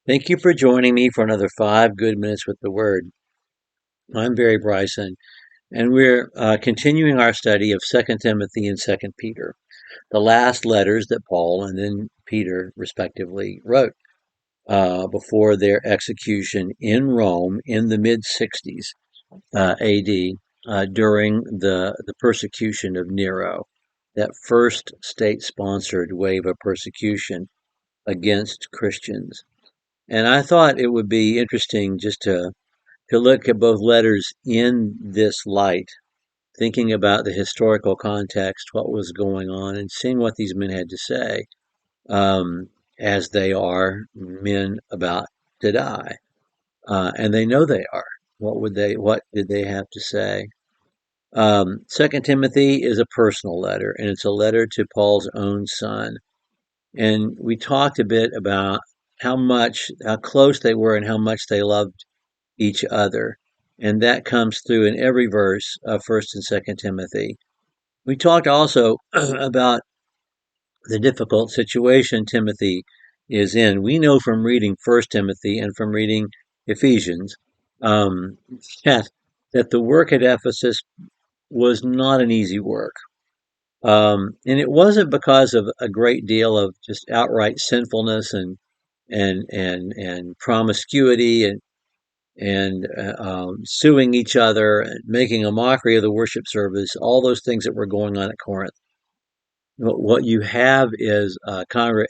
Thank you for joining me for another 5 good minutes with the Word. I'm Barry Bryson, and we're continuing our study of Second Timothy and Second Peter, the last letters that Paul and then Peter, respectively, wrote before their execution in Rome in the mid 60s AD during the persecution of Nero, that first state sponsored wave of persecution against Christians. And I thought it would be interesting just to look at both letters in this light, thinking about the historical context, what was going on, and seeing what these men had to say, um, as they are men about to die, and they know they are. What did they have to say? Second Timothy is a personal letter, and it's a letter to Paul's own son. And we talked a bit about how close they were, and how much they loved each other. And that comes through in every verse of First and Second Timothy. We talked also about the difficult situation Timothy is in. We know from reading First Timothy and from reading Ephesians um, that that the work at Ephesus was not an easy work. And it wasn't because of a great deal of just outright sinfulness and promiscuity and suing each other and making a mockery of the worship service, all those things that were going on at Corinth. What you have is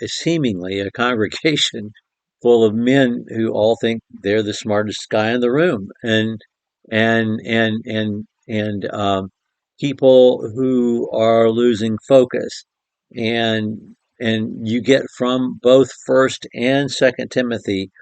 seemingly a congregation full of men who all think they're the smartest guy in the room, and people who are losing focus, and you get from both First and Second Timothy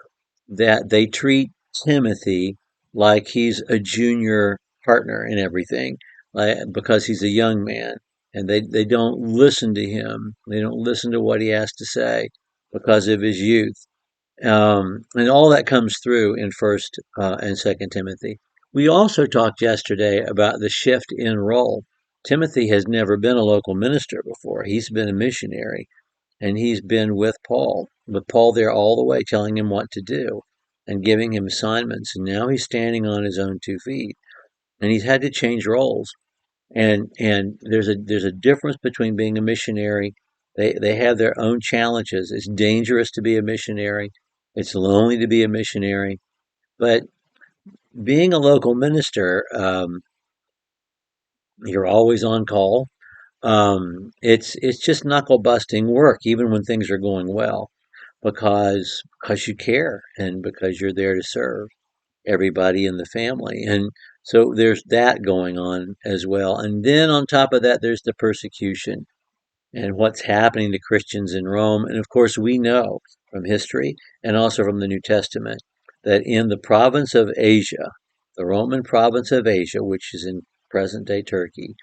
that they treat Timothy like he's a junior partner in everything, like, because he's a young man, and they don't listen to him. They don't listen to what he has to say because of his youth, and all that comes through in First and Second Timothy. We also talked yesterday about the shift in role. Timothy has never been a local minister before. He's been a missionary, and he's been with Paul there all the way, telling him what to do and giving him assignments. And now he's standing on his own 2 feet, and he's had to change roles. And there's a difference between being a missionary. They have their own challenges. It's dangerous to be a missionary. It's lonely to be a missionary. But being a local minister, you're always on call. It's just knuckle busting work, even when things are going well, because you care and because you're there to serve everybody in the family. And so there's that going on as well. And then on top of that, there's the persecution and what's happening to Christians in Rome. And of course, we know from history and also from the New Testament that in the province of Asia, the Roman province of Asia, which is in present day Turkey,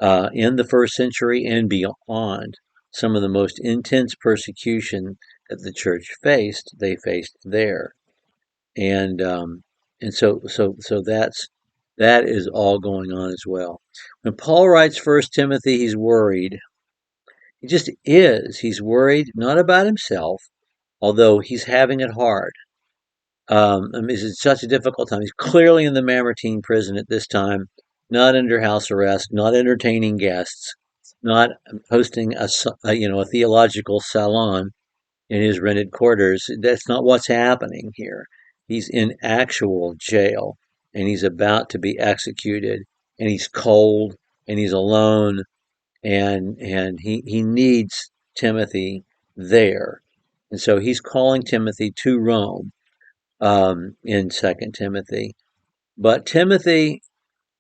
in the first century and beyond, some of the most intense persecution that the church faced, they faced there. And um, and so that is all going on as well. When Paul writes First Timothy, he's worried. He just is. He's worried not about himself, although he's having it hard. I mean, it's such a difficult time. He's clearly in the Mamertine prison at this time, not under house arrest, not entertaining guests, not hosting a theological salon in his rented quarters. That's not what's happening here. He's in actual jail, and he's about to be executed, and he's cold, and he's alone, and he needs Timothy there. And so he's calling Timothy to Rome, in Second Timothy. But Timothy,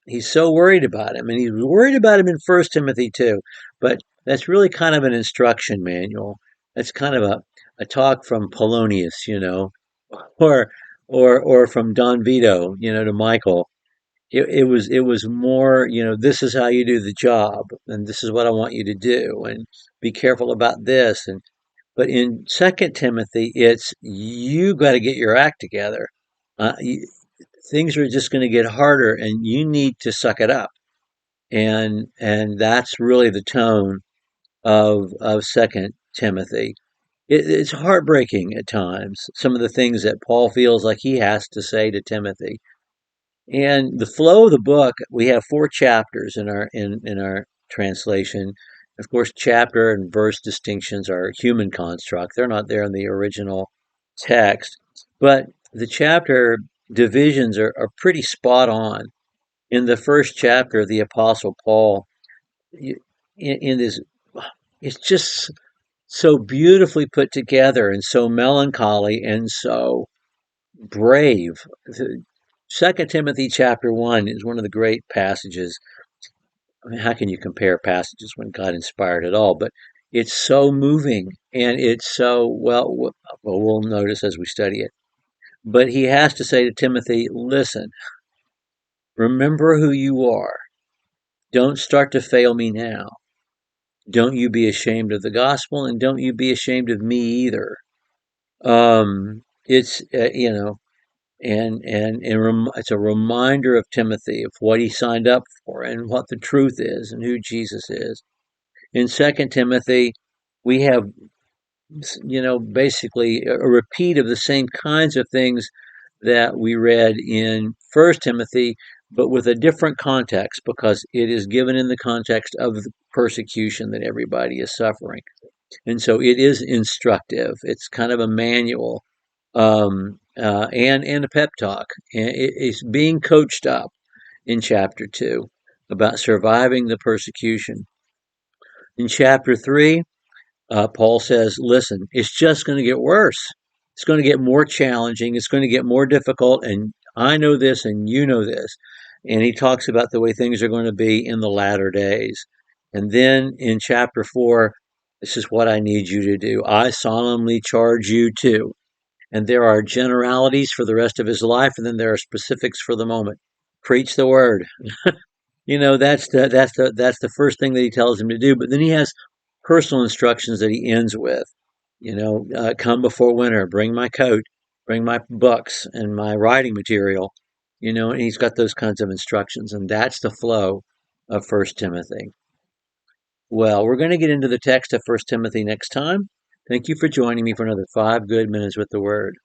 he's so worried about him, and he's worried about him in First Timothy too. But that's really kind of an instruction manual. That's kind of a talk from Polonius, or or from Don Vito, to Michael. It was more, this is how you do the job, and this is what I want you to do, and be careful about this. And but in Second Timothy, it's you got to get your act together. Uh, you, Things are just going to get harder, and you need to suck it up. And that's really the tone of Second Timothy. it's heartbreaking at times, some of the things that Paul feels like he has to say to Timothy. And the flow of the book, we have 4 chapters in our translation. Of course, chapter and verse distinctions are human construct. They're not there in the original text. But the chapter divisions are pretty spot on. In the first chapter, the Apostle Paul, in this, it's just so beautifully put together and so melancholy and so brave. Second Timothy chapter 1 is one of the great passages. I mean, how can you compare passages when God inspired it all? But it's so moving and it's so well, we'll notice as we study it. But he has to say to Timothy, listen, remember who you are. Don't start to fail me now. Don't you be ashamed of the gospel, and don't you be ashamed of me either. It's it's a reminder of Timothy of what he signed up for and what the truth is and who Jesus is. In Second Timothy, we have basically a repeat of the same kinds of things that we read in First Timothy, but with a different context because it is given in the context of the persecution that everybody is suffering. And so it is instructive. It's kind of a manual and a pep talk. And it's being coached up in chapter 2 about surviving the persecution. In chapter 3, Paul says, listen, it's just going to get worse. It's going to get more challenging. It's going to get more difficult. And I know this and you know this. And he talks about the way things are going to be in the latter days. And then in chapter 4, this is what I need you to do. I solemnly charge you to. And there are generalities for the rest of his life, and then there are specifics for the moment. Preach the word. That's the first thing that he tells him to do. But then he has personal instructions that he ends with. Come before winter, bring my coat, bring my books and my writing material. And he's got those kinds of instructions, and that's the flow of First Timothy. Well, we're going to get into the text of First Timothy next time. Thank you for joining me for another 5 good minutes with the Word.